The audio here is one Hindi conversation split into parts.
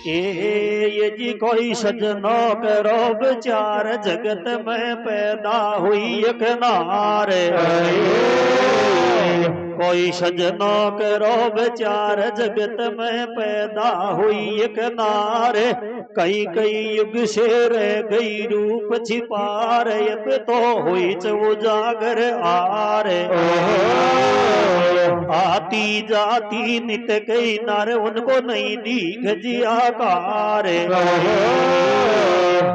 ये जी कोई सजनो करो विचार जगत में पैदा हुई एक नार। कोई सजनो करो विचार जगत में पैदा हुई एक नार। कई कई युग से रह गई रूप छिपार अब तो हुई उजागर आर। आती जाती नित कई नार उनको नहीं दीख जी आकार।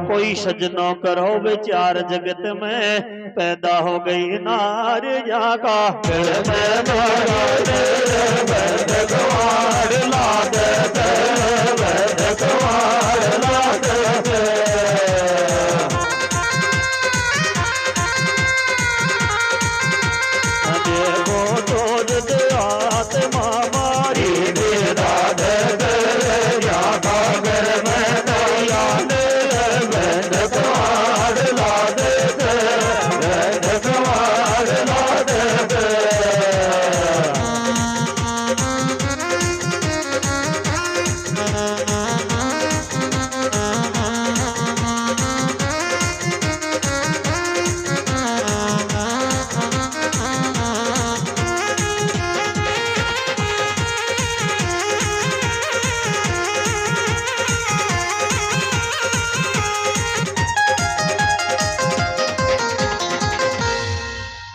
कोई सजनो करो विचार जगत में पैदा हो गई नार जाका।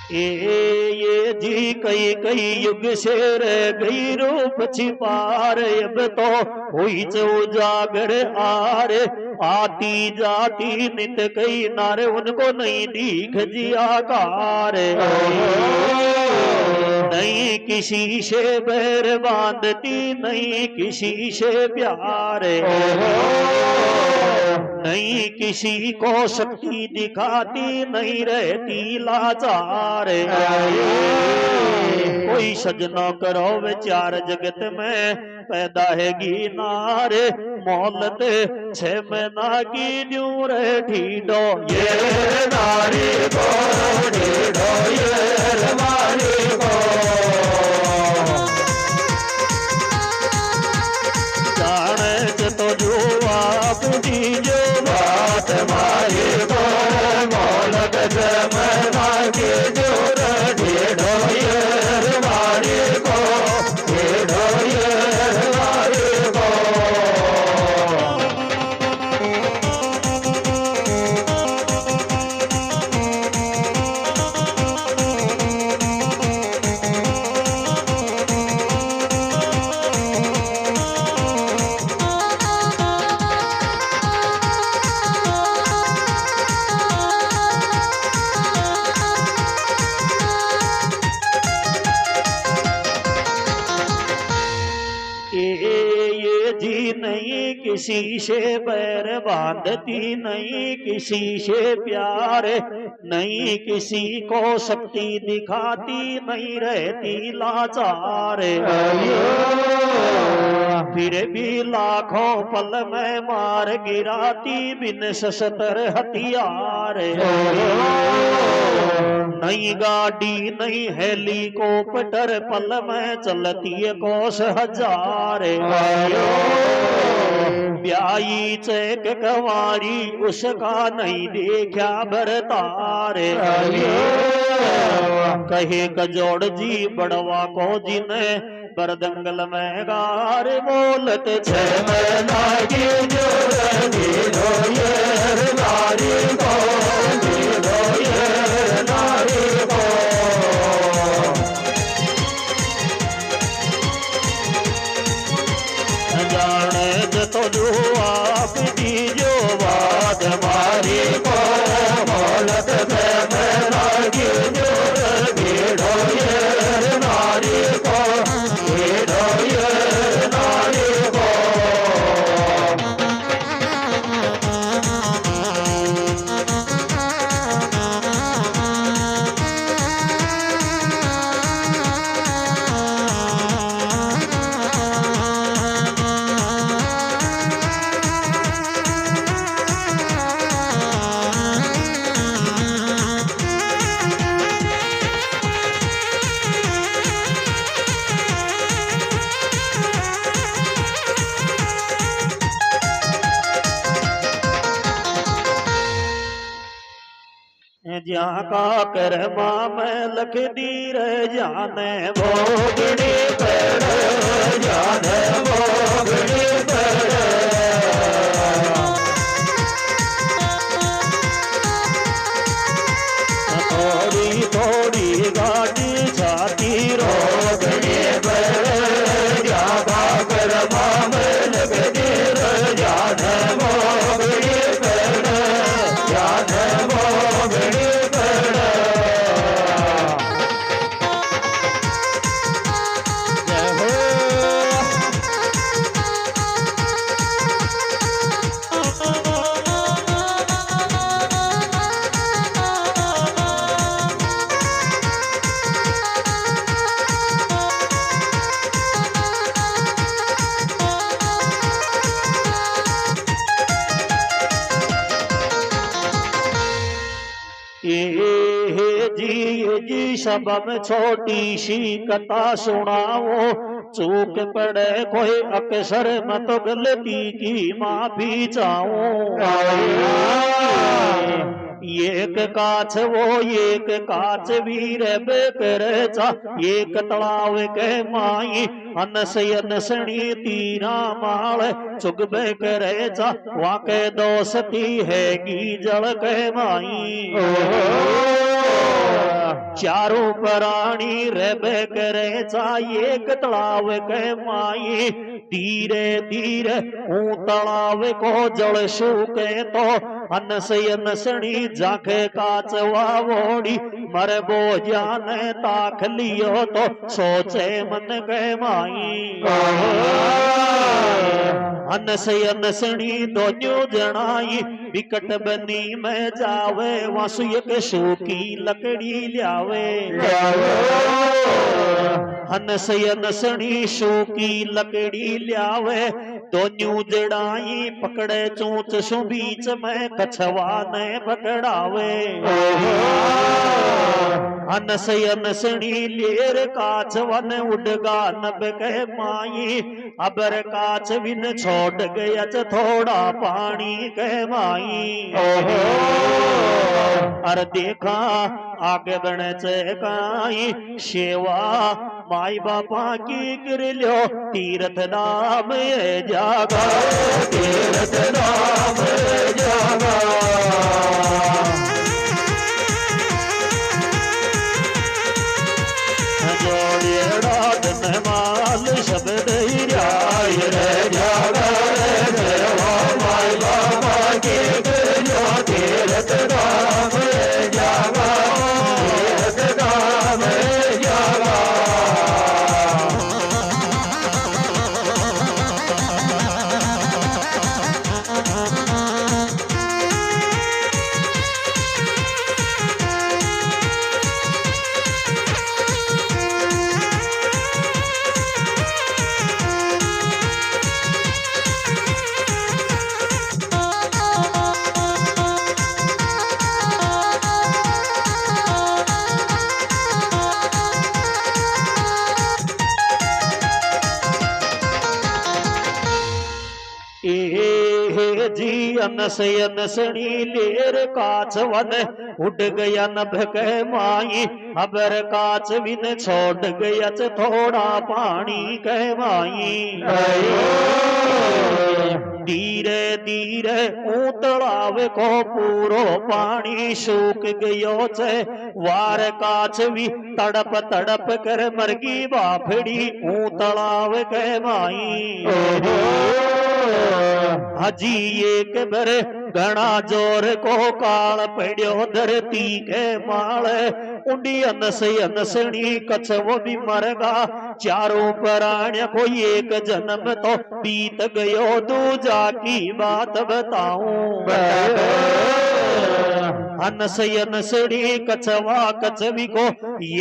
ये जी कई कई युग से रह गई रूप छिपार अब तो हुई उजागर आर। आती जाती नित कई नारे उनको नहीं दीख जी आकार। नहीं किसी से बैर बांधती नहीं किसी से प्यार। नहीं किसी को शक्ति दिखाती नहीं रहती लाचार। कोई सजना करो विचार जगत में पैदा है गी नार। मोहलत छह महीना की न्यूर ढीडो ये नारी को ढीडो ये नारी को। जाने तो जो आप दीजो बात मारी को मोहलत छह महीना की न्यूर ढीडो ये नारी को ढीडो ये नारी को। ये जी नहीं किसी से बैर बांधती नहीं किसी से प्यार। नहीं किसी को शक्ति दिखाती नहीं रहती लाचार। फिर भी लाखों पल में मार गिराती बिन शस्त्र हथियार। नई गाड़ी नई हेलीकॉप्टर पल में चलती है कोस हजार। ब्याई चेक कवारी उसका नहीं देखा भरतार। कहे कजोड़ जी बड़वा को जिन्हें बरदंगल में गार बोलत छह महीना की जोर दीदो ये नारी को दीदो ये नारी को। जाने तो जो आप दीजो बात मारी को बोलत छह महीना की जोर दीदो ये नारी को दीदो ये नारी को। ज्या का कर्मा में लख दीर जाने भोगड़ी पड़ जाने भोगड़ी पड़ थोड़ी थोड़ी गाड़ी छाती रोगड़ी पड़ ज्या का कर्मा में लख दीर जाने भोगड़ी पड़ जाने भोगड़ी जी सबम छोटी सी कथा सुनाओ चूक पड़े कोई अक्सर मत गलती की माफी चाहूं एक काच वो एक काच वीर बेकर चा एक तलाव के माई अनसयन सणी तीरा माल चुग करे चा वाके दोस्ती है की जल के माई चारों प्राणी रबे करे चा एक तलाव के माई धीरे धीरे ऊ तलाव को जल सूखे तो अनसयन सणी जाके काच वावोड़ी मर बो जाने ताख लियो तो सोचे मन के माई अनसयन सणी दोन्यो जनाई विकट बनी में जावे वासुय के सूखी लकड़ी ल्यावे अनसयन सणी सूखी लकड़ी ल्यावे दोन्यो जड़ाई पकड़े चोंच सु बीच में कछवा ने पकड़ावे अनसयन सणी लेर काच वन उडगा नब कह माई अबर काच विन छोड़ गया थोड़ा पानी कह माई अर देखा आगे बढ़े चकाई सेवा माई बापा की कर लो तीर्थ नाम जागा तीर्थ नाम जागा माल शब्द जागा माई बाबा के तीर्थ नाम जागा तीर्थ नाम जागा जी अनसयन सणी लेर काच वन उड़ गया नभ कह माई अबर काच विन छोड़ गया थोड़ा पानी कह माई धीरे धीरे तलाव को पूरो पानी सूख गयो छे वार काच भी तड़प तड़प कर मरगी बाफड़ी तलाव कह माई हजी एक बर घना जोर को काल पड़ो धरती के माल उंडी अनसयन सणी कछवो भी मरगा चारों प्राण्य को एक जन्म तो बीत गयो दूजा की बात बताऊं अनसयन सड़ी कछवा कछवी को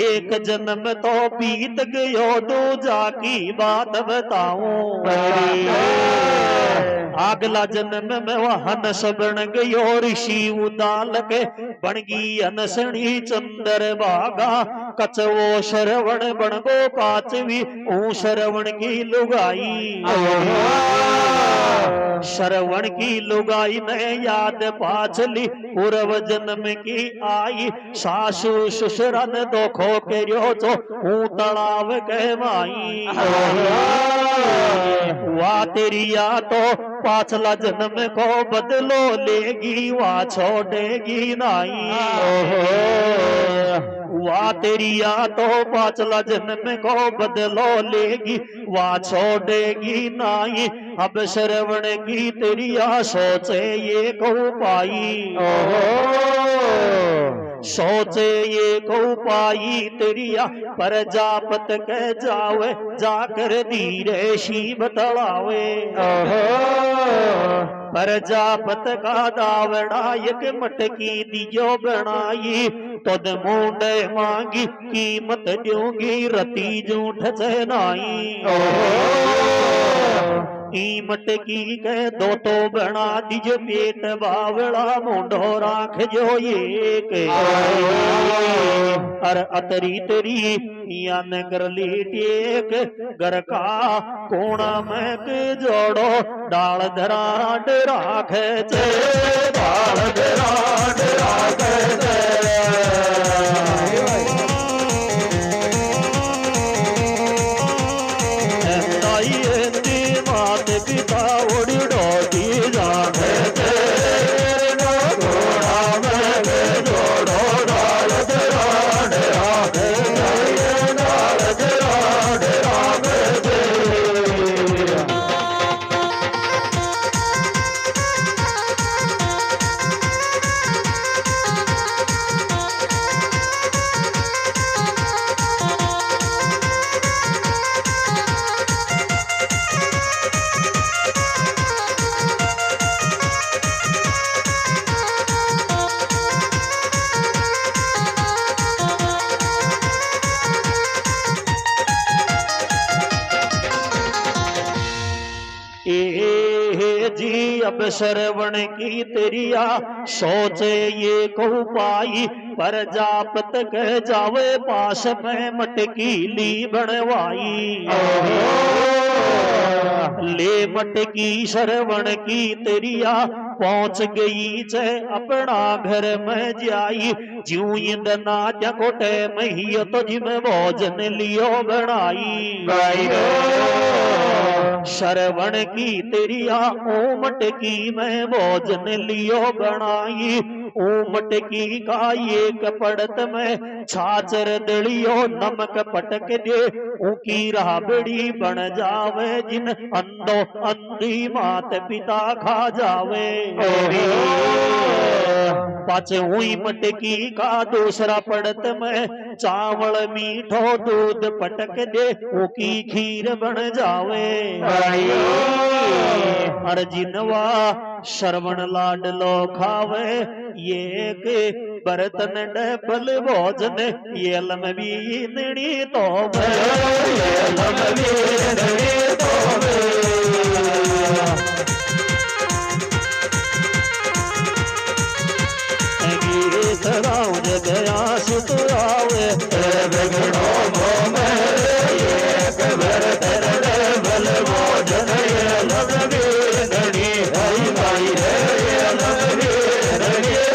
एक जन्म तो बीत गयो दूजा की बात बताऊं अगला जन्म में वह हंस बन गयो ऋषि उदाल के बनगी अनसणी चंद्र बागा कछवो श्रवण बन गो काचवी ऊ श्रवण की लुगाई श्रवण की लुगाई ने याद पाछली पूर्व जन्म की आई सासू ससुरन दोखो करियो तो हूँ तलाव कहवाई वाह तेरी या तो पाछला जन्म को बदलो लेगी वाह छोड़ेगी नहीं वाह तेरी या तो पाछला जन्म को बदलो लेगी वाह छोड़ेगी नहीं अब श्रवण की तेरी या सोचे ये को पाई सोचे ये को पाई तेरिया पर जापत कह जावे जाकर धीरे शी बतलावे पर जापत का दावड़ा एक मटकी दियो बनाई तद मुंडे मांगी कीमत दूंगी रती जूठ चनाई कीमत की कह दो तो बना दीजो पेट बावड़ा मुंडो राख जो एक अर अतरी तरी यान कर ली टेक घर का कोना में जोड़ो डाल धराड राख चे डाल धराड राख मात पिता उड़ी डोटी जाने जी अब श्रवण की तेरिया सोचे ये को पाई पर जापत कह जावे पास में मटकी ली बनवाई ले मटकी श्रवण की तेरिया पहुंच गई चे अपना घर में जाई ज्यों इंदना कोटे मही तो जिम भोजन लियो बनाई श्रवण की तेरिया ओ मटकी में भोजन लियो बनाई ओ मटकी का एक पड़त में छाछर दलियो नमक पटक दे ऊकी राबड़ी बन जावे जिन अंधो अंधी मात पिता खा जावे पाचे हुई मटकी का दूसरा पड़त में चावल मीठो दूध पटक दे ऊकी खीर बन जावे अर्जिनवा श्रवण लाडलो खावे ये के बर्तन डबल भोजन ये लमवी नड़ी तो गया सुतरावे बिगड़ो बल भोजन ये लमवी नड़ी हई भाई है लमवी नड़ी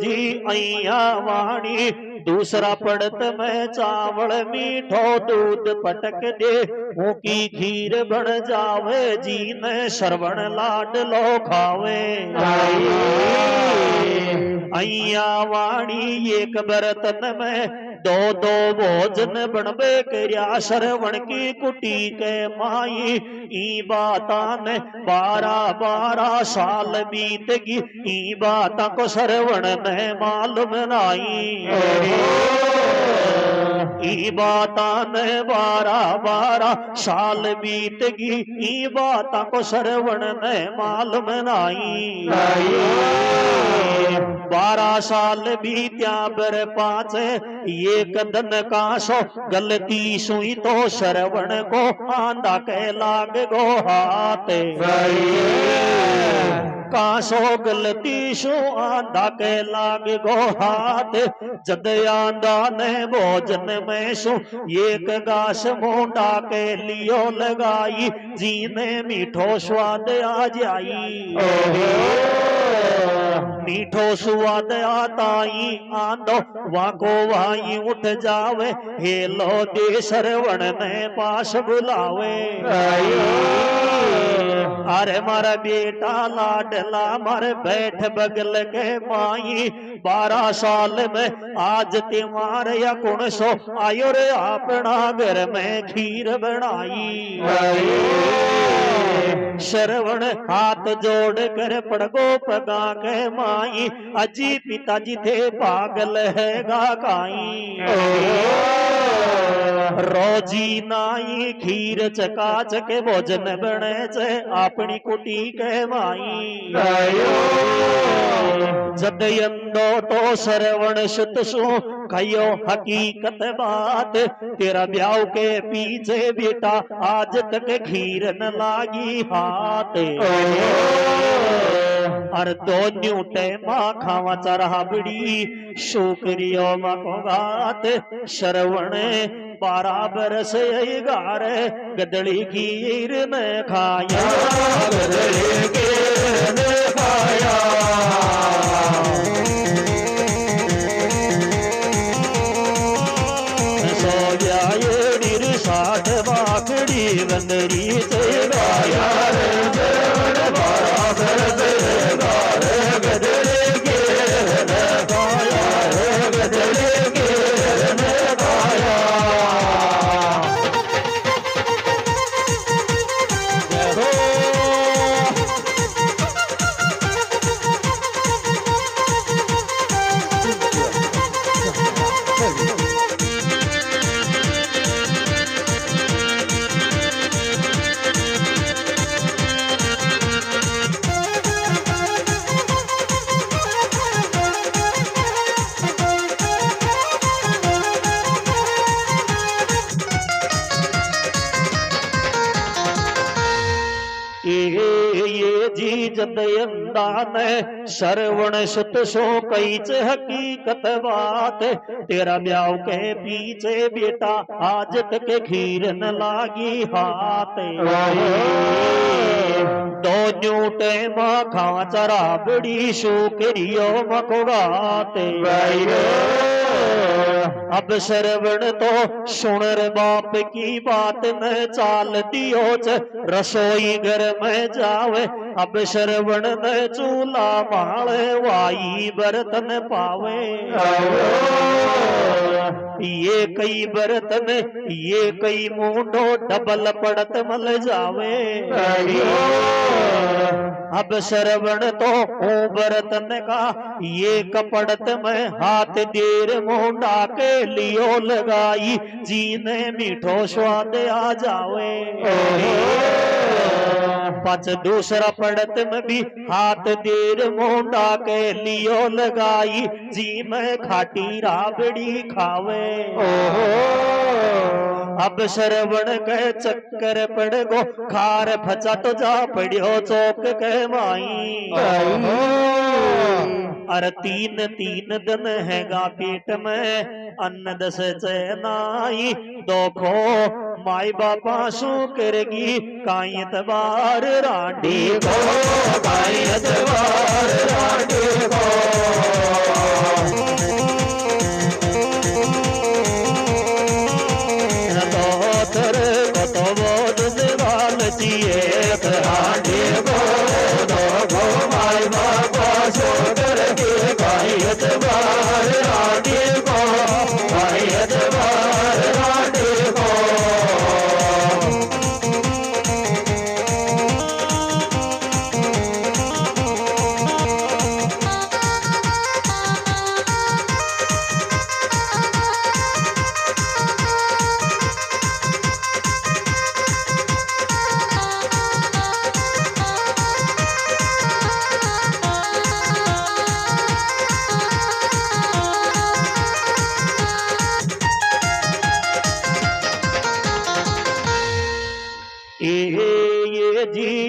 जी अया वाणी दूसरा पड़त में चावल मीठो दूध पटक दे ऊकी खीर बन जावे जी ने श्रवण लाड लो खावे अया वाणी एक बर्तन में दो दो भोजन बनबे करया श्रवण की कुटी के माई ई बाता ने 12-12 साल बीत गई ई बाता को श्रवण ने मालूम नाई ई बाता ने 12 साल बीत गई, ई बाता को श्रवण ने मालूम नाई। 12 साल बीत्या बर 5 एक दिन का सो गलती सुई तो श्रवण को आंधा के लाग गो हाथ। कासो गलती सो आंधा के लाग गो हाथ। जद आंधा ने भोजन में सो एक गास मोंडा के लियो लगाई, जीने मीठो स्वाद आ जाई। मीठो स्वाद आताई आंधो वाको वाई उठ जावे, हेलो दे श्रवण ने पास बुलावे। अरे मारा बेटा लाडला मारे बैठ बगल के माई, 12 साल में आज तुम्हारे या कुण सो आयो रे अपना घर में खीर बनाई। श्रवण हाथ जोड़ कर पड़गो पगा के माई, अजी पिताजी थे पागल है गाकाई। रोजी नाई खीर चका चके भोजन बने चे अपनी कुटी के माई। जद यंदो तो श्रवण सुत सु कहो हकीकत बात, तेरा ब्याह के पीछे बेटा आज तक खीर न लागी हाथ। और दो न्यूटे माँ खावा चरहा बड़ी शुक्रियो मको गात। श्रवण 12 बरस गार गदड़ी खीर न खाया, गदड़ी खीर न खाया। साठ बाखड़ी बंदरी से गाया, श्रवण 12 बरस गार गदड़ी खीर न खाया, गदड़ी खीर न खाया। ये जी जदयंदा ने श्रवण सुत सो कई च हकीकत बात। तेरा ब्याह के पीछे बेटा आज तक खीर न लागी हाथ। दो न्यूटे माँ खा चरा बड़ी शुक्रियो मकोगात। अब श्रवण तो सुन रे बाप की बात न चाल दियो च रसोई घर में जावे। अब श्रवण न चूल्हा माले वाई बर्तन पावे। ये कई बर्तन ये कई मुंडो डबल पड़त मल जावे। अब श्रवण तो ओ बर्तन का ये कपड़त में हाथ देर मुंडा के लियो लगाई। जीने मीठो स्वाद आ जावे। पच दूसरा पड़त में भी हाथ देर मुंडा के लियो लगाई। जी में खाटी राबड़ी खावे। अब श्रवण के चक्कर पड़ गो खार फचा तो जा पड़ियो चौक के माई। अर तीन तीन दिन हैगा पेट में अन्न दस चैनाई। दोखो माई बापा शू करेगी कायत बार रांडी को। कायत बार रांडी को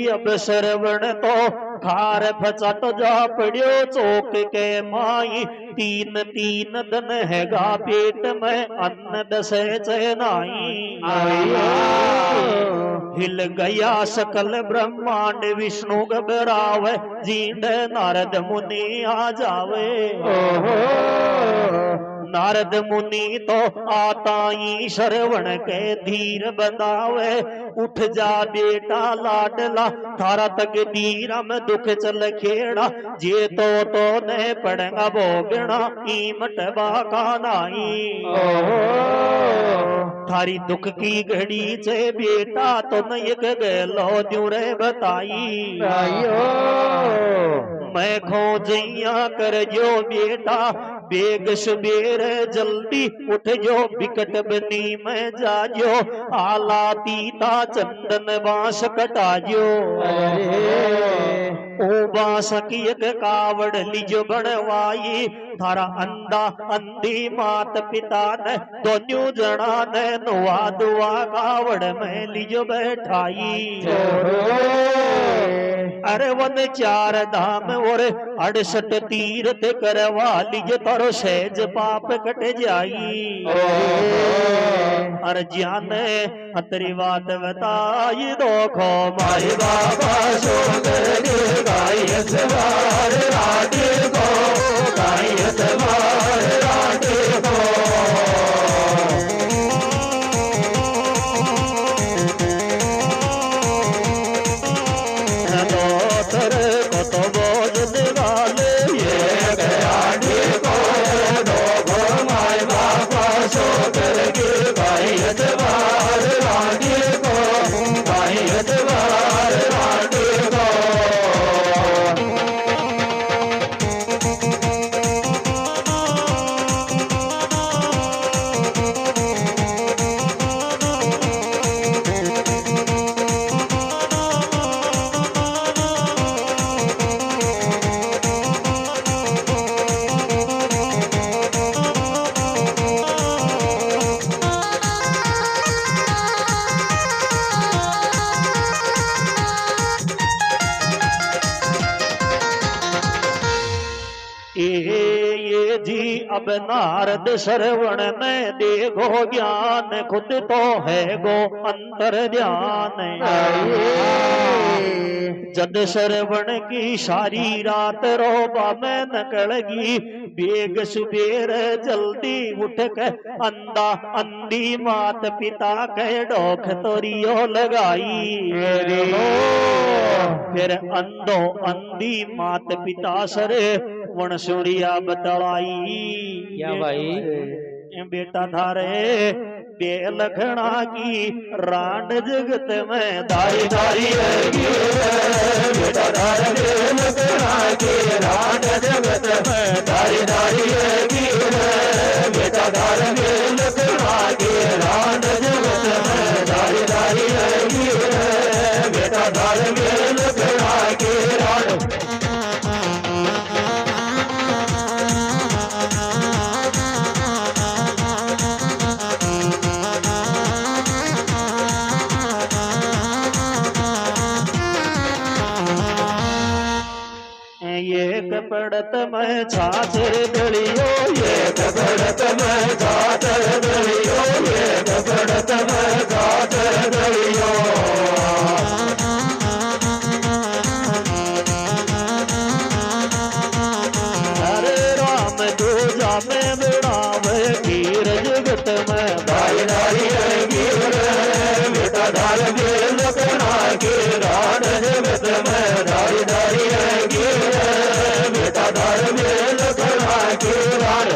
अब श्रवण तो खार फचट जा पड़ियो चौक के माई तीन तीन दिन हैगा पेट में अन्न दसे चनाई हिल गया सकल ब्रह्मांड विष्णु घबरावे जींद नारद मुनि आ जावे नारद मुनि तो आताई श्रवण के धीर बंधावे उठ जा बेटा लाडला थारा तकदीर में दुख चल खेड़ा जे तो ने पड़ेगा भोगना ईमट बाका नाई थारी दुख की घड़ी से बेटा तो न एक गलो द्यूरे बताई मैं खोजिया कर जो बेटा बेग सुबेर जल्दी उठ जो बिकट बनी में जाजो आला तीता चंदन बांस कटाजो ओ बांस की एक कावड़ लिजो बनवाई थारा अंधा अंधी मात पिता ने दोनों जना ने नुआ दुआ कावड़ में लिजो बैठाई अरे वन चार धाम और 68 तीर्थ करवा लीज तारो सहज पाप कट जाई अर ज्ञान अतरी बात बताई दो खो माई बाबा सोगर गाय सवार राधे को गाय सवार राधे को ये जी अब नारद श्रवण में देखो ज्ञान खुद तो है गो अंतर ध्यान जद श्रवण की सारी रात रोबा में नकलगी बेग सुबेर जल्दी उठ के अंधा अंधी मात पिता के डोख तोरियो लगाई फिर अंधो अंधी मात पिता सरे वनसुरिया बतलाई क्या भाई बेटा धारे बेलखना की रांड जगत में दाई दाई बेटा धारे बेलखना की रांड जगत में दाई दाई बेटा धारे बेलखना की रांड जगत में दाई दाई बेटा धारे बेलखना की रांड पड़त में छाछर दलियो ये पड़त में छाछर दलियो ये पड़त में छाछर दलियो हरे राम दूजा में बिड़ावे गिर जगत में दाई दाई गिर बेटा धार गिर लगना के रान जगत में दाई दाई गिर धार में लगना के रान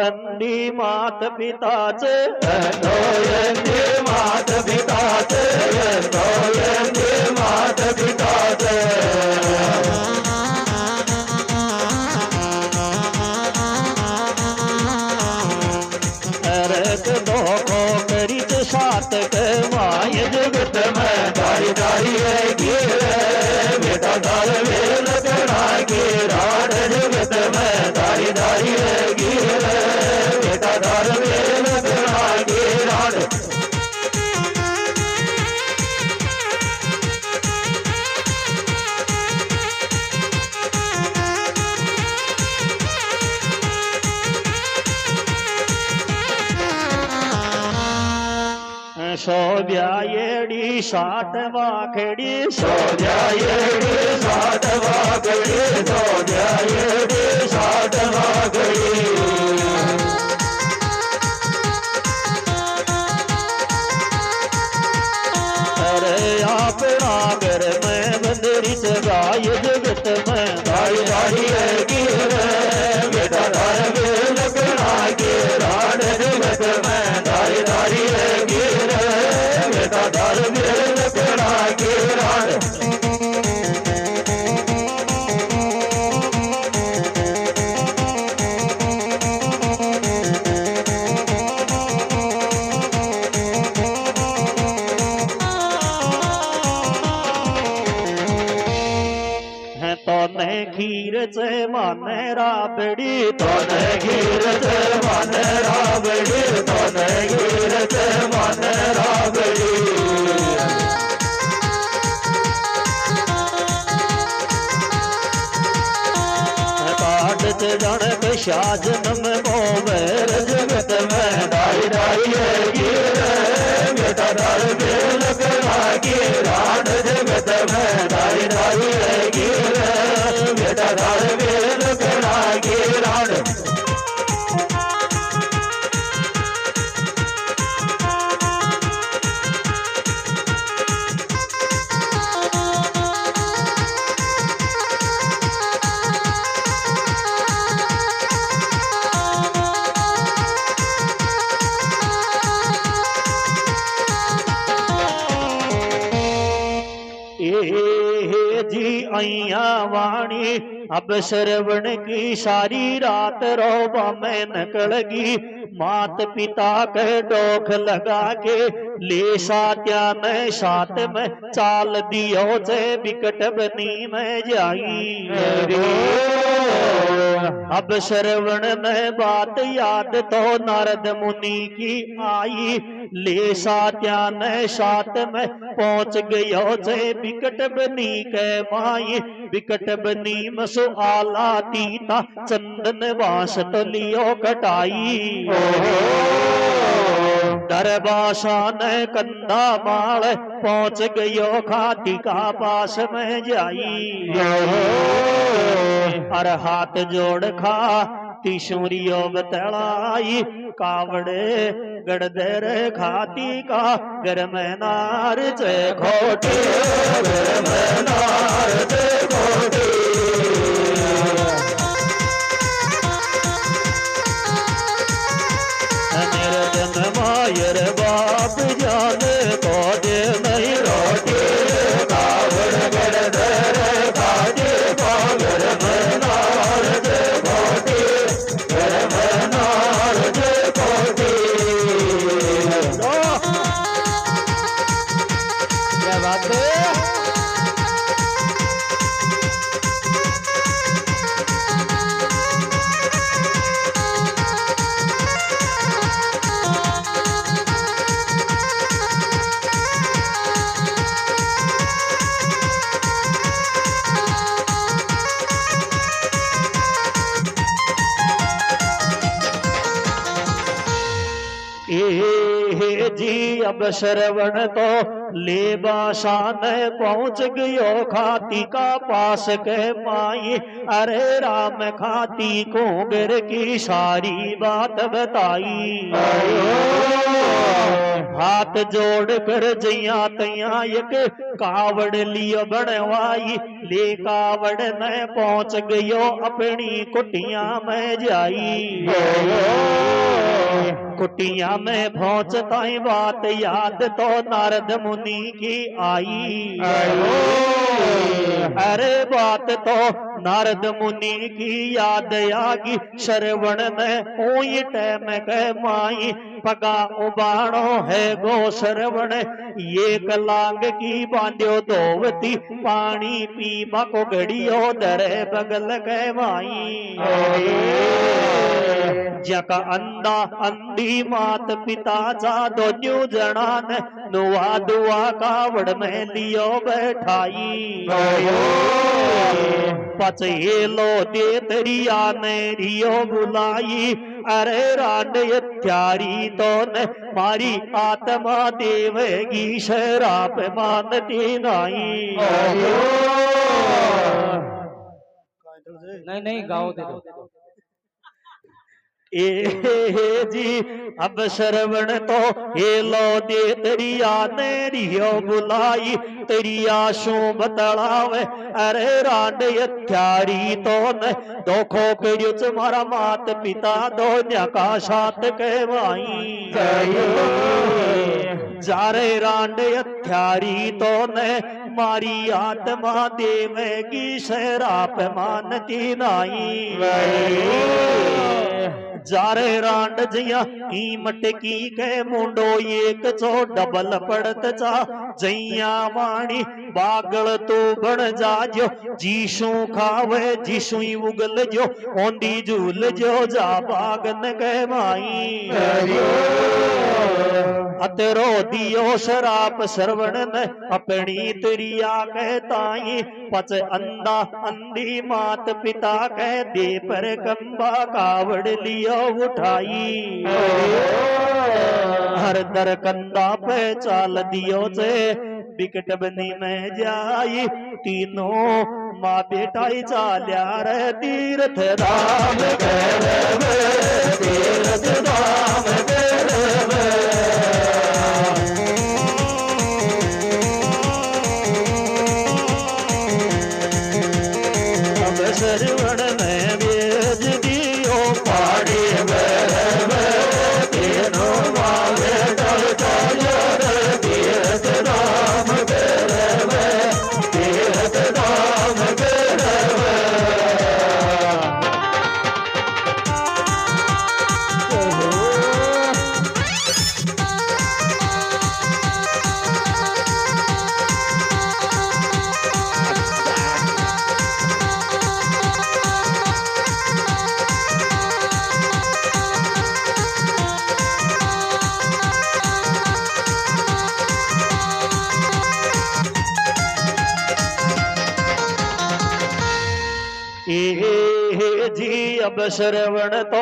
अंधी मात पिताचे अंधी मात पिताचे अंधी मात पिताचे धर में लगना के राण। सो ब्यायेड़ी साठ वाखेड़ी, सो ब्यायेड़ी साठ वाखेड़ी, सो ब्यायेड़ी साठ वाखेड़ी। अरे आप नागर में बंदरी गाय जगत में गाय गाई है गिर बेटा धर में लगना के राण जगत में गाय गाई है गिर बेटा धर में लगना के राण। खीर से माने राबड़ी, तो खीर से माने राबड़ी, तो खीर से माने राबड़ी। काट से जनक शाजन में मोमेर जगत में दाई दाई है गिर बेटा धर में लगना के राण जगत में दाई दाई है गिर बेटा धर में लगना के राण। जी अइया वाणी अब श्रवण की सारी रात रोबा में निकलगी। मात पिता के डोख लगा के ले सात्या में साथ में चाल दियो से बिकट बनी में जाई। अब श्रवण में बात याद तो नारद मुनि की आई। ले सात्या ने साथ में पहुंच गयो से बिकट बनी के माई। बिकट बनी मसु आला तीता चंदन बास तो लियो कटाई। दरबासा ने कंधा माल पहुंच गयो खाती का पास में जाई। हर हाथ जोड़ खा तिशूरियो बतलाई। कावड़े गड़दर खाती का घर में नार से खोटी, घर में नार से खोटी। निर्जन मायर बाप जाने को दे नहीं रोटी। कावड़ गड़दर खाती का घर में नार से खोटी, घर में नार से खोटी। क्या बात है? जी अब श्रवण तो ले बासान पहुंच गयो खाती का पास के माई। अरे राम खाती को गिर की सारी बात बताई। हाथ जोड़ कर जया तैया एक कावड़ लियो बनवाई। ले कावड़ में पहुंच गयो अपनी कुटिया में जाई। कुटिया में पहुंचता बात याद तो नारद मुनि की आई। अरे बात तो नारद मुनि की याद आगी। श्रवण में ऊई टैम के माई पगा उबाणो है गो श्रवण। ये कलांग की बांध्यो धोवती पानी पीबा को घड़ियो दरे बगल के माई जका अंधा अंधी मात पिता जा दोन्यू जना ने नुआ दुआ कावड़ में लियो बैठाई पचेलो दे तरिया ने रियो बुलाई अरे रांड त्यारी तो ने मारी आत्मा देवेगी शराप मानती नहीं। नहीं गाओ दे दो। ए जी अब श्रवण तो हेलो दे तरिया ने रियो बुलाई तरिया शू बतलावे अरे रांड हत्यारी तो न दोखो करियुच मारा मात पिता दोन्या का साथ कहवाई जारे रांड हत्यारी तो न मारी आत्मा देवेगी शराप मानती नाई जारे रांड जिया ई मटकी के मुंडो एक चो डबल पड़त जा जैया वाणी बागल तो बन जाजो जीशु खावे जीशु ही उगल जो ओंदी झूल जो जा बागन के माई अतरो दियो शराप श्रवण न अपनी तरिया कहताई पच अंधा अंधी मात पिता कह दे पर कंबा कावड़ लियो उठाई हर दर कंधा पे चाल दियो से बिकट बनी में जाई तीनों माँ बेटाई चाल्या रे तीर्थ राम तीर्थ राम श्रवण में भेज दियो पाड़ी तीनों वाले तीर्थ राम तीर्थ राम जी अब श्रवण तो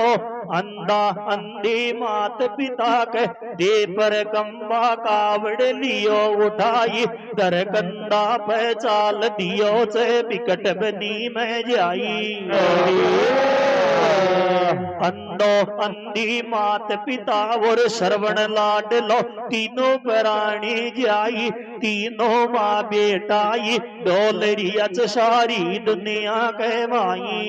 अंधा अंधी मात पिता के दे पर कंबा कावड़ लियो उठाई दर कंधा पे चाल दियो से बिकट बनी में जाई अंधो अंधी मात पिता और श्रवण लाड लो तीनों प्राणी जाई तीनों माँ बेटाई डोलरिया सारी दुनिया के माई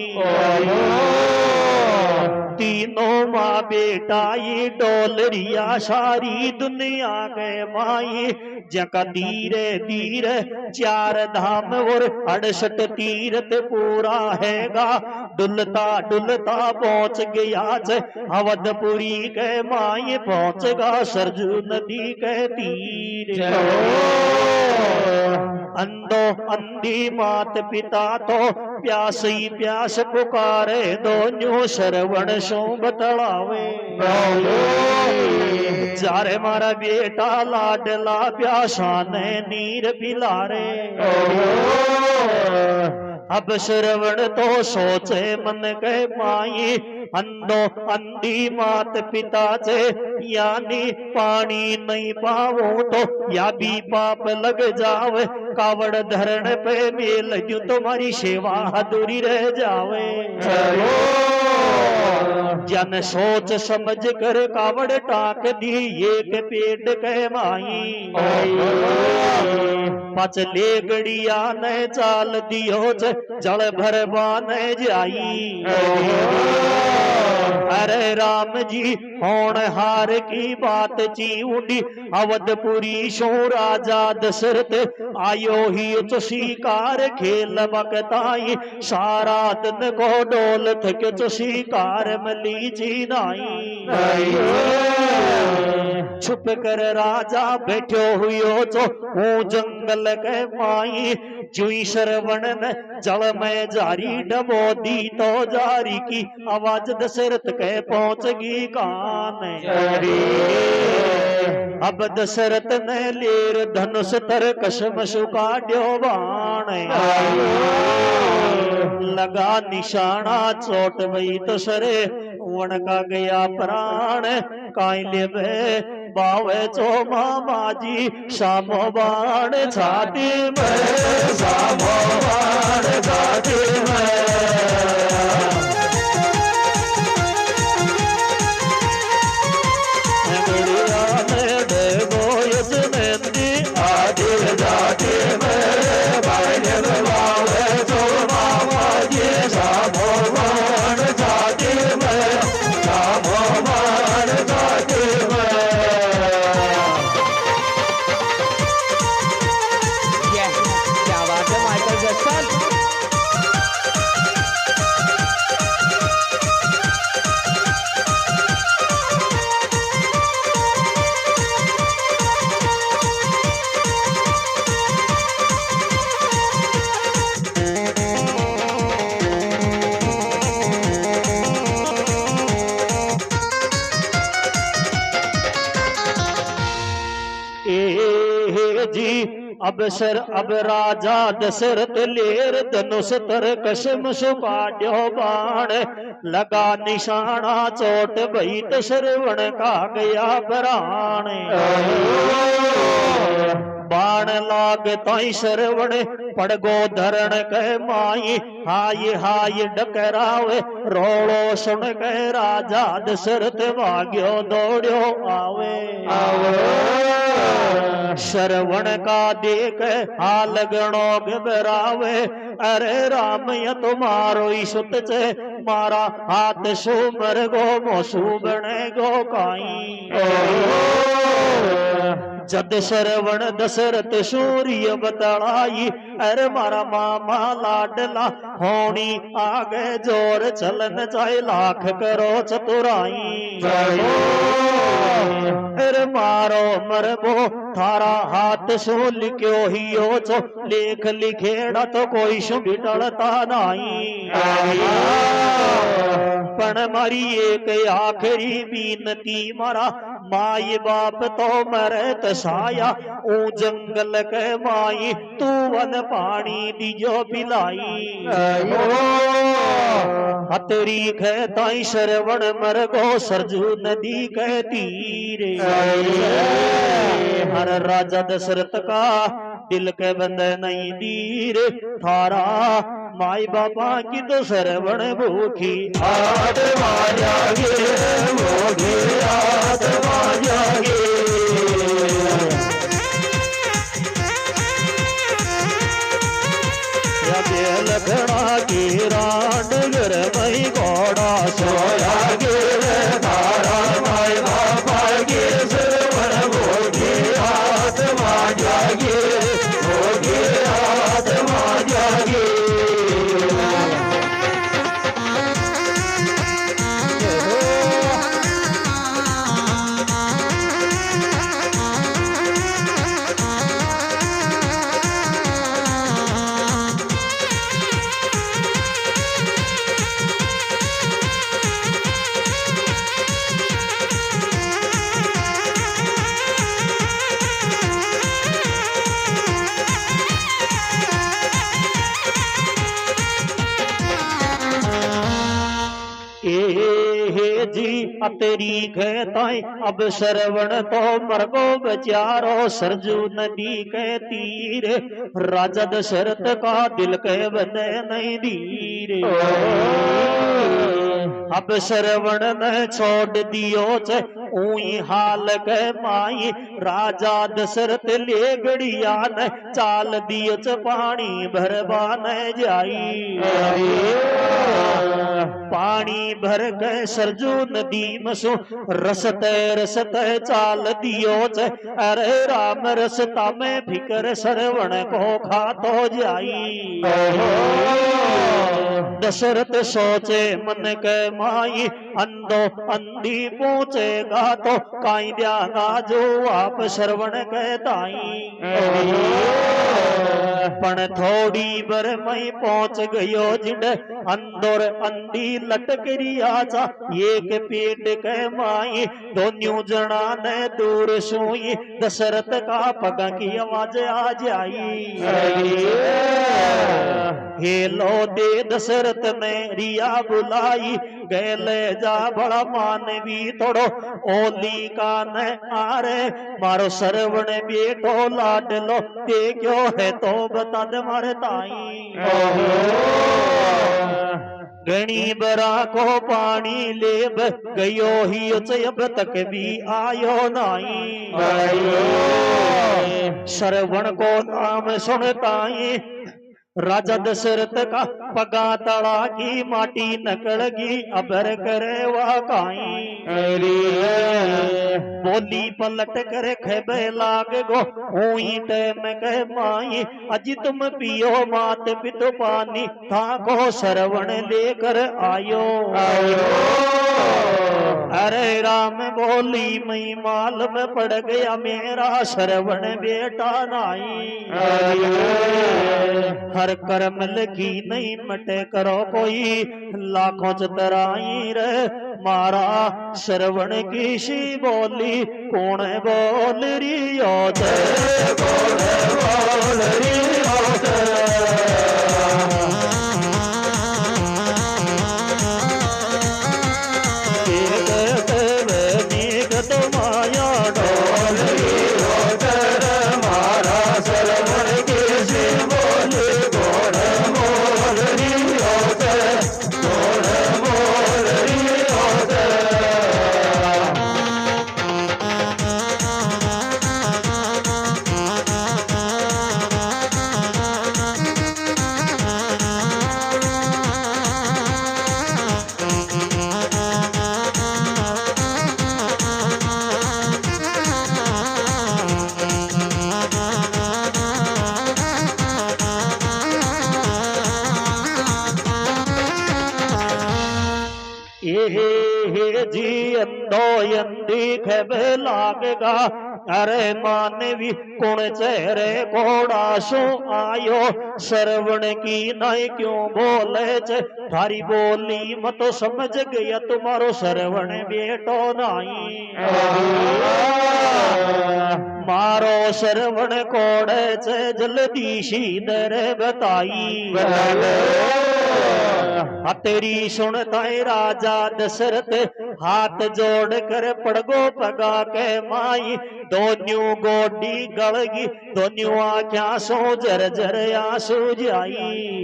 तीनों माँ बेटाई डोलरिया सारी दुनिया के माई जका धीरे धीरे 4 धाम और 68 तीर्थ पूरा हैगा डुलता डुलता पहुंच गया अवधपुरी के माई पहुंचगा सरजू नदी के तीर अंधो अंधी मात पिता तो प्यास ही प्यास पुकारे दोन्यों श्रवण शो बतलावे जारे मारा बेटा लाडला प्यासा ने नीर पिला रे अब श्रवण तो सोचे मन के माई अंधो अंधी मात पिता से यानी पानी नहीं पावो तो या भी पाप लग जावे कावड़ धरण पे मेल जो तुम्हारी सेवा अधूरी रह जावे जन सोच समझ कर कावड़ टाक दी एक पेट के माई पचले गड़िया ने चाल दियो जल भरवा ने जाई अरे राम जी होनहार की बात ची उड़ी अवधपुरी शो राजा दशरथ आयो ही चुशीकार खेल बकताई सारा दिन को डोल थक चुशीकार मली जी नाई छुप कर राजा बैठो हुयो चो हूँ जंगल के माई जुई श्रवण न जल में जारी डबो दी तो जारी की आवाज दशरथ के पहुंच गई कान अब दशरथ ने लेर धनुष तर कसमस काट्यो बाण लगा निशाना चोट वही तो सरे वन का गया प्राण कायले में बावे चो मामा जी सामो बाण छाती में सामो बाण छाती में अब राजा दशरथ लेर धनुष तर कसम सुकाड्यो बाण लगा निशाना चोट भई तो श्रवण का गया प्राण बाण लाग ताई श्रवण पड़गो धरण कह माई हाय हाय डकरावे रोड़ो सुन कह राजा दशरथ भाग्यो दौड़ो आवे श्रवण का देख हाल गणो घबरावे अरे राम ये तुम्हारो ही सुत चे मारा हाथ सु मर गो मोसू बने गो काई जद श्रवण दशरथ सूर्य बतलाई अरे मारा मामा लाडला होनी आगे जोर चलन चाहे लाख करो चतुराई अरे मारो मरबो थारा हाथ सो लिख्यो हियो चो लेख लिखेड़ा तो कोई सु बिटड़ता नहीं पण मारी एक आखिरी बीनती मारा माई बाप तो मरे तसाया ऊ जंगल के माई तू वन पानी दियो पिलाई हतरी कहताई श्रवण मर गो सरजू नदी के तीरे हर राजा दशरथ का दिल के बंदे नहीं दीर थारा माई बाबा की तो श्रवण भूखी आत्मा जागे भूखी आत्मा जागे लखना की राड गर मई घोड़ा सोया गिर थारा माई बाबा के श्रवण भूखी आत्मा जागे भूखी आत्मा जागे तेरी कहताई अब श्रवण तो मरगो बचारो सरजू नदी के तीर राजा दशरथ का दिल के बने नहीं धीरे अब श्रवण न छोड़ दियो च ऊई हाल के माई राजा दशरथ ले गड़िया न चाल दियो च पानी भरवा न जाई पानी भर के सरजू नदी मसु रसते रसते चाल दियो च अरे राम रसता में फिकर श्रवण को खातो जाई दशरथ सोचे मन के माई अंधो अंधी पहुंचेगा तो काई द्यागा जो आप श्रवण कहताई पण थोड़ी बर मई पहुंच गयो जिंड अंदर अंधी लटकरिया चा एक पेट के माई दोन्यू जना ने दूर सोई दशरथ का पगा की आवाज आ जाई हेलो दे दशरथ ने रिया बुलाई गैले जा बड़ा मानवी थोड़ो ओली का न आरे मारो श्रवण बेटो लाडलो ते क्यों है तो बता दे मारे ताई गणी बरा को पानी लेब गयो ही अब तक भी आयो नाई श्रवण को नाम सुनताई राजा दशरथ का पगा तड़ा की माटी नकड़गी अबर करे वह काई बोली पलट कर खेबे लाग गो हुई टैम कह माई अजी तुम पियो मात पितो पानी था को श्रवण लेकर आयो अरे राम बोली मई माल में पड़ गया मेरा श्रवण बेटा नाई हर कर्म लगी नहीं मटे करो कोई लाखों चतराई रे मारा श्रवण की शी बोली कौन बोल रियो कौन बोल रियो जी अंधो यंदी खेबे लागेगा अरे मानवी कौन चेहरे घोड़ा सो आयो श्रवण की नहीं क्यों बोले चे थारी बोली मत समझ गया तुम्हारो श्रवण बेटो नहीं मारो श्रवण कोड़े चे जल्दी शीदर बताई तेरी सुनता राजा दशरथ हाथ जोड़ कर पड़गो पगा के माई दोन्यू गोडी गलगी दोन्यू आख्या सो जर जर आंसू जाई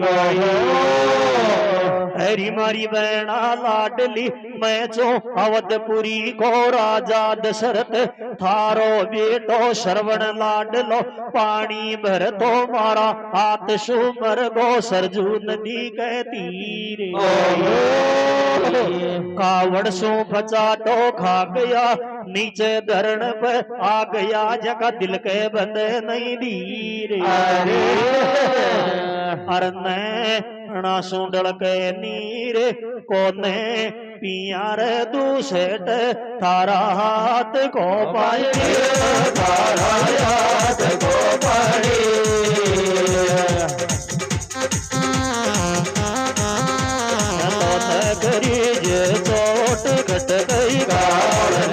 हरी मारी बहना लाडली मैं चो अवधपुरी को राजा दशरथ थारो बेटो श्रवण लाडलो पानी भर तो मारा हाथ सुमर गो सरजू नदी के तीरे कावड़ सो बचाटो खा गया नीचे धरण पे आ गया जगह दिल के बंदे नहीं दी अरना सुंडल के नीर कोने पियार दूसट थारा हाथ को पाए थारा हाथ को पाए करीज चोट घट गई गाल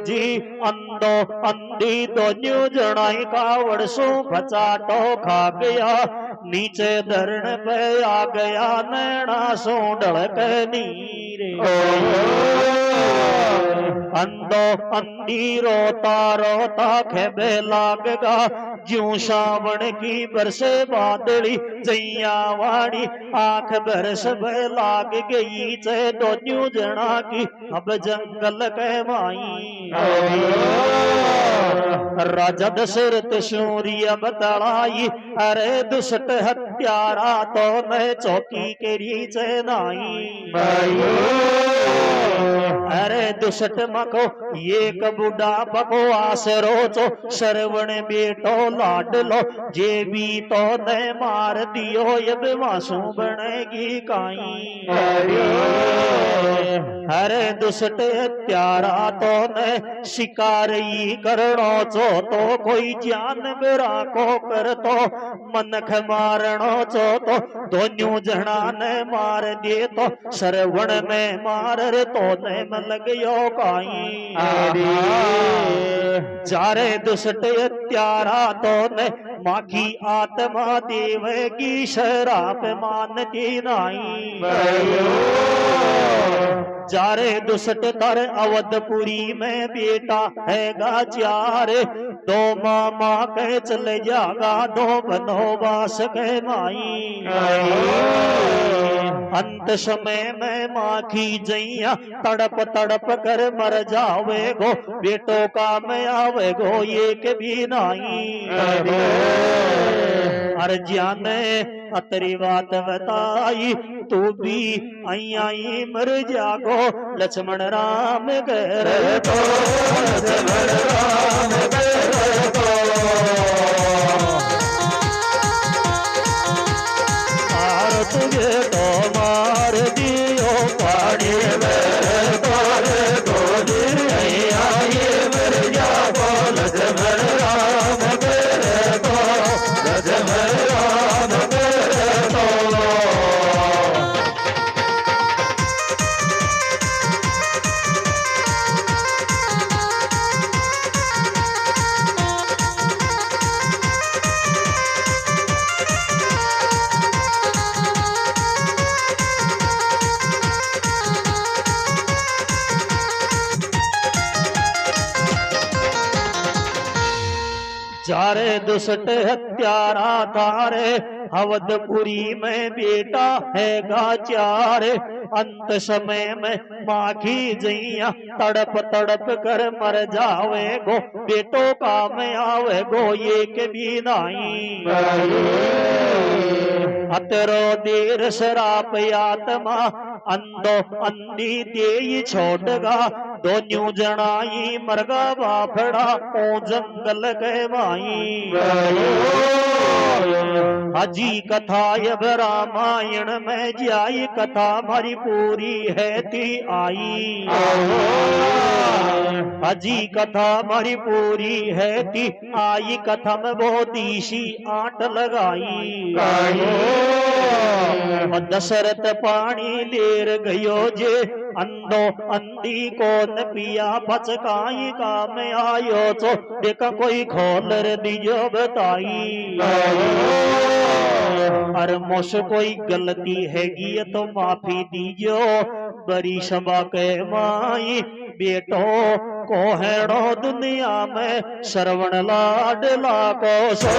जी अंधो अंधी दोन्यू जनाई कावड़ सो फचाटो खा गया नीचे धरण पे आ गया नैना सो ढड़क नीरे अंधो अंधी रोता रोता खेबे लागगा ज्यों सावण की बरसे बादली जैया वाणी आंख बरस बे लाग गई चे दोन्यू जना की अब जंगल के माई राजा दशरथ शौर्य बतलाई अरे दुष्ट हत्यारा तो मैं चौकी के रीचे नाई अरे दुष्ट मको एक बुढ़ा पको आसरो चो श्रवण बेटो लाड लो जे भी तो ने मार दियो अब मासू बनेगी काई अरे दुष्ट हत्यारा तो ने शिकारी करणो चो तो कोई जानवरा को कर तो मनख मारणो चो तो दोन्यू जना ने मार दे तो श्रवण में मार रे तो ने मन गयो काई जारे दुष्ट हत्यारा तो ने माखी आत्मा देव की शराप मानती नाई जारे दुष्ट तर अवधपुरी में बेटा हैगा चार दो मामा के चले जागा दो बनोवास के माई अंत समय में माखी जैया तड़प तड़प कर मर जावे गो बेटो का में आवे गो एक भी नाई अर्जिया ने अतरी बात बताई तू भी आई मर जागो लक्ष्मण राम कर तो लक्ष्मण राम कर तो आर तुझे तो मार दियो पानी में तोरे गोदी आई मर जागो लक्ष्मण राम कर तो लक्ष्मण राम कर तो जारे दुष्ट हत्यारा तारे अवधपुरी में बेटा हैगा चार अंत समय में माखी जैया तड़प तड़प कर मर जावे गो बेटो का में आवे गो एक भी नाई अतरो देर शराप आत्मा अंधो अंधी दे छोड़गा दोन्यू जनाई मरगा बाफड़ा ओ जंगल के माई अजी कथा अब रामायण में जाई कथा हमारी पूरी है थी आई अजी कथा हमारी पूरी है थी आई कथा में बहुत ईशी आंट लगाई दशरथ पानी लेर गयो जे अंधो अंधी को न पिया पचकाई का में आयो तो देखा कोई खोलर दियो बताई अरे मोश कोई गलती हैगी तो माफी दीजो बरी क्षमा के माई बेटो को हेड़ो दुनिया में श्रवण लाडला को सो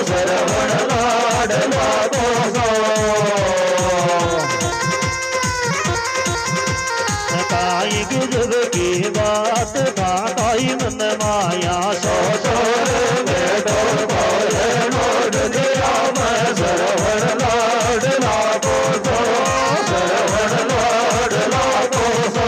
श्रवण लाडला को सो ताई गुजब की बात था ताई मन माया सो सो बेटो को हेड़ो दुनिया में श्रवण लाडला को सो श्रवण लाडला को सो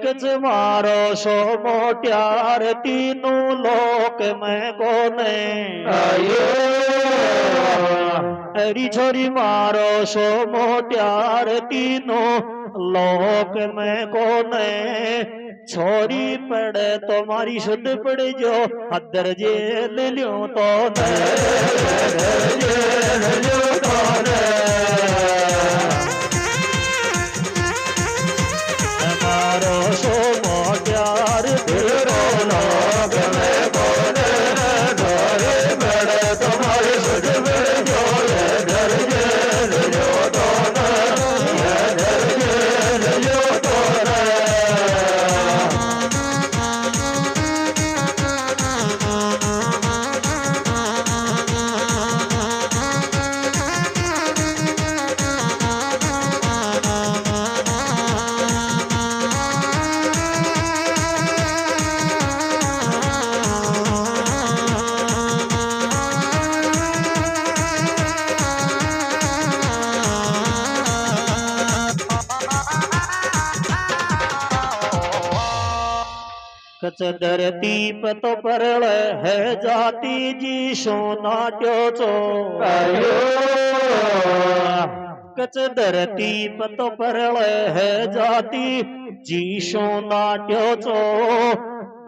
कच मारो सो मोट्यार तीनों लोक में कोने आयो अरी छोरी मारो सो मोट्यार तीनों लोक में कोने छोरी पड़े तो मारी शुद्ध पड़ जो हदर जेल लियो तो मारो सो मोट्यार तेरो लोक में कोने छोरी पड़े तो मारी शुद्ध पड़ जो हदर जेल लियो तो कच धरती पतो परल है जाति जी सोनाट्यो चो कच धरती पतो परल है जाति जी सोनाट्यो चो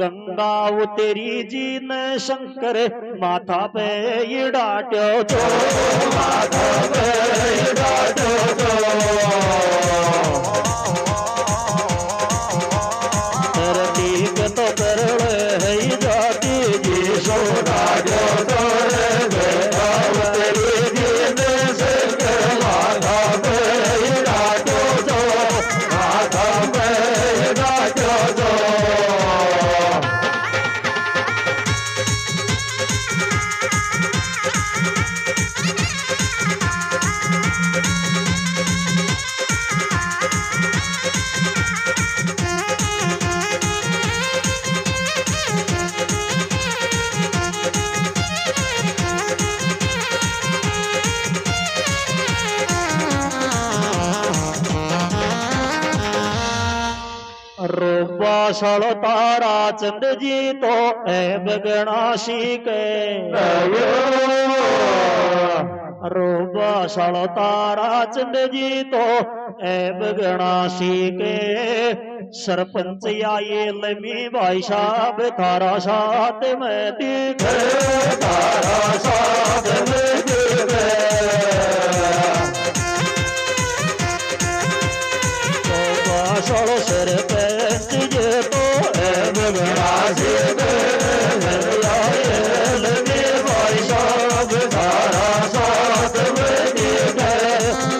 गंगा उतरी जी ने शंकर माथा पे इडाट्यो चो माथा पे इडाट्यो चो तो करल है जाति जी सोनाट्यो चो तेरी दिन से माथा पे इडाट्यो चो माथा पे इडाट्यो चो रोबाशल तारा चंद जी तो ऐब गणाशी के रोबाशल तारा चंद जी तो ऐब गणाशी के सरपंच आए लमी भाई साहब थारा साथ में दिखे थारा साथ में दिखे रोबाशल सरपंच जे तो ऐब गणाशी के आए लमी भाई साहब थारा साथ में दिखे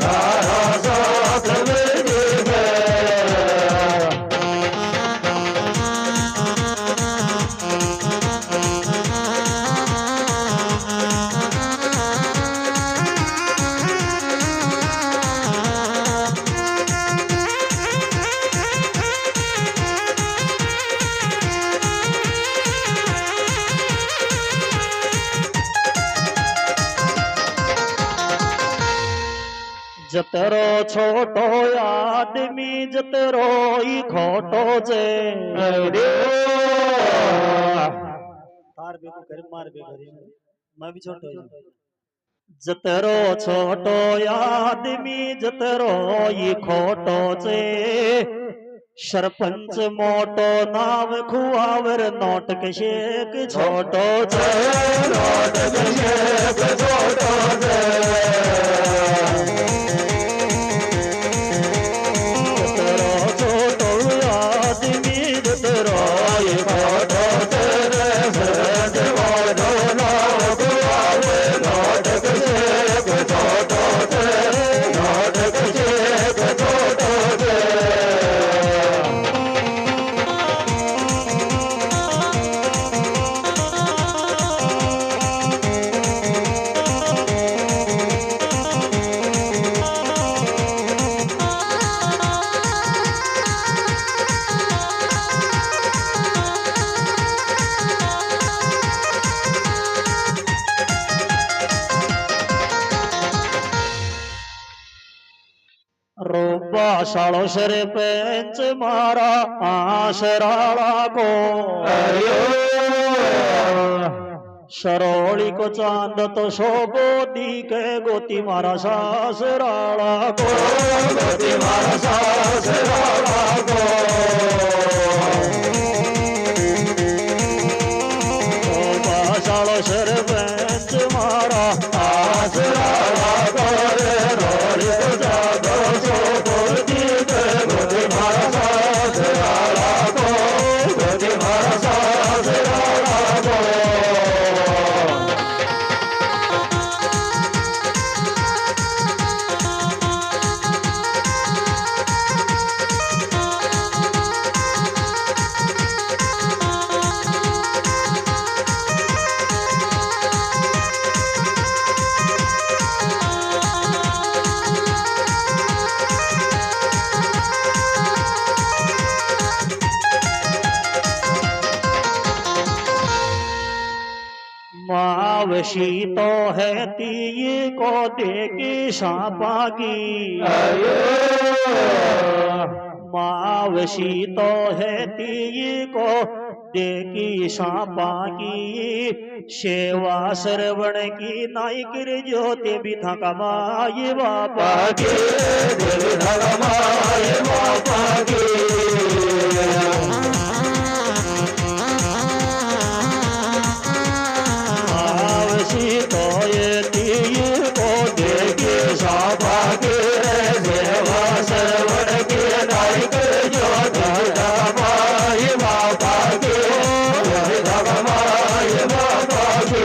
थारा साथ में दिखे जतरो छोटो आदमी जतरो ही खोटो जे तार बेको कर मार बेको मैं भी छोटो जतरो छोटो आदमी जतरो ही खोटो जे सरपंच मोटो नाम खुआवर नोट कशेक छोटो जे नोट कशेक छोटो जे बासाड़ो सरपंच मारा आसराड़ा को सरोली को चांद तो शोभो दी के गोती मारा सासराड़ा को गोती मारा सासराड़ा को बासाड़ो सरपंच मारा आसराड़ा को रोली को चांद शोभो दी के गोती मारा सासराड़ा को गोती मारा सासराड़ा को मावशी तो है तीय को देगी सांपा की मावशी तो है तीय को देगी सांपा की सेवा श्रवण की नाई गिर ज्योति बिथा कमाए बापा के बिथा कमाए बापा के तो ये तीर को देगी सापा के सेवा श्रवण के नायक जो धमाए बाबा के धमाए बाबा के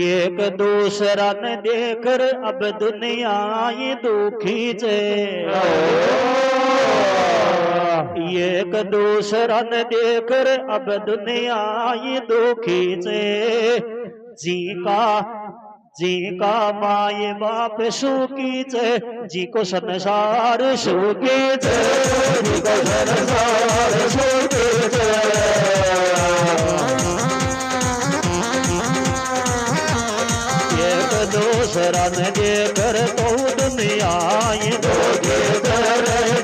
एक दूसरा ने देखकर अब दुनिया ये दुखी चे एक दूसरा ने देखकर अब दुनिया ये दुखी चे जी का माए बाप सुखी चे जी को संसार सुखी चे जी को संसार सुखी चे दूसरा ने देकर तो दुनिया ये दोगे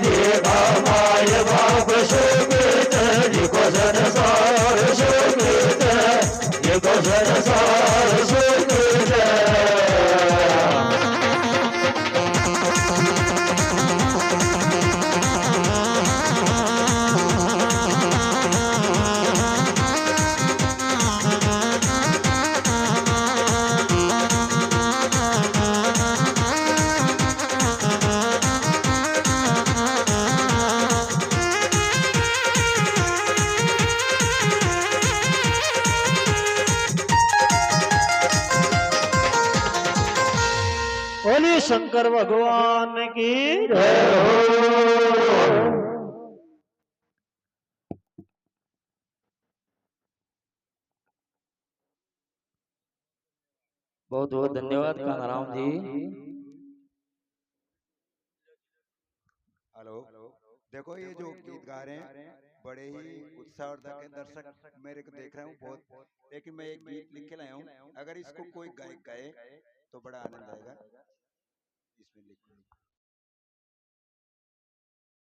जी का माय बाप सुखित जी को संसार सुखित जी को संसार सुखित बोलिए शंकर भगवान की जय हो। बहुत बहुत धन्यवाद कानाराम जी। हेलो, देखो ये जो गीत गा रहे हैं बड़े ही उत्साह और के दर्शक मेरे को देख रहे हूँ बहुत, लेकिन मैं एक गीत लिख के लाया हूँ, अगर इसको कोई गायक गाए तो बड़ा आनंद आएगा। इसमें लिखो